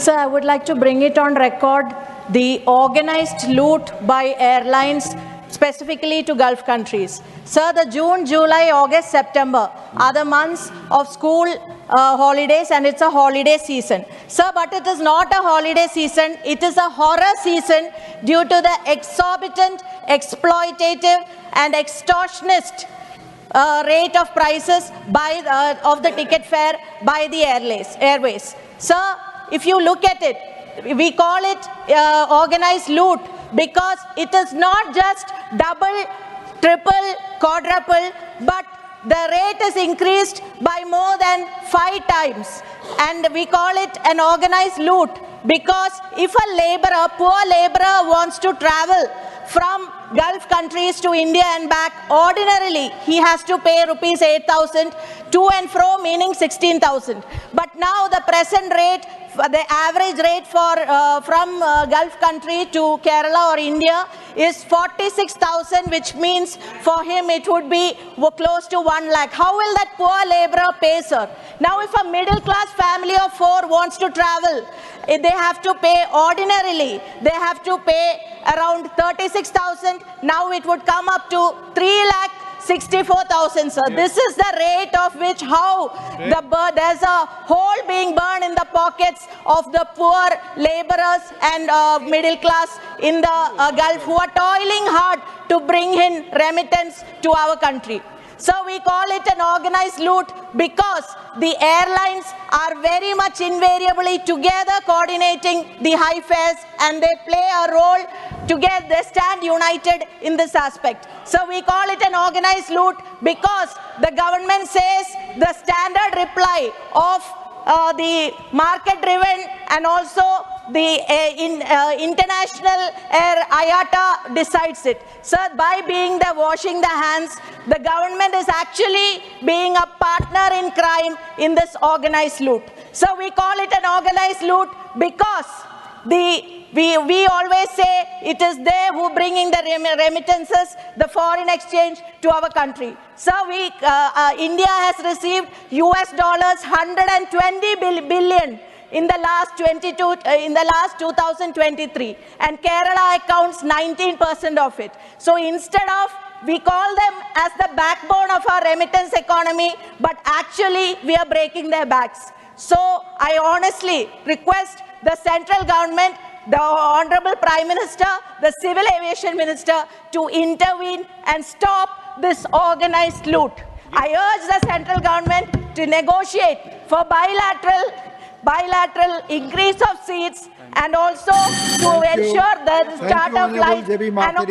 Sir, I would like to bring it on record, the organized loot by airlines, specifically to Gulf countries. Sir, the June, July, August, September are the months of school holidays, and it's a holiday season. Sir, but it is not a holiday season, it is a horror season due to the exorbitant, exploitative and extortionist rate of prices by of the ticket fare by the airways. Sir, if you look at it, we call it organized loot because it is not just double, triple, quadruple, but the rate is increased by more than 5 times. And we call it an organized loot because if a laborer, poor laborer wants to travel from Gulf countries to India and back, ordinarily he has to pay rupees 8,000 to and fro, meaning 16,000. But now the present rate, the average rate for from Gulf country to Kerala or India is 46,000, which means for him it would be close to 1 lakh. How will that poor laborer pay, sir? Now if a middle class family of 4 wants to travel, they have to pay ordinarily, they have to pay around 36,000. Now it would come up to 3,64,000, sir. This is the rate of which there's a hole being burned in the pockets of the poor laborers and middle class in the Gulf who are toiling hard to bring in remittance to our country. So we call it an organized loot because the airlines are very much invariably together coordinating the high fares, and they play a role together, they stand united in this aspect. So we call it an organized loot because the government says the standard reply of the market-driven and also the international air IATA decides it. So by being the washing the hands, the government is actually being a partner in crime in this organized loot. So we call it an organized loot because we always say it is they who bringing the remittances, the foreign exchange to our country. So India has received US dollars 120 billion in the last 2023, and Kerala accounts 19% of it. So instead of, we call them as the backbone of our remittance economy, but actually we are breaking their backs. So I honestly request the central government, the Honorable Prime Minister, the Civil Aviation Minister to intervene and stop this organized loot. I urge the central government to negotiate for bilateral increase of seats and also to ensure the start of flights. Jebi Mather,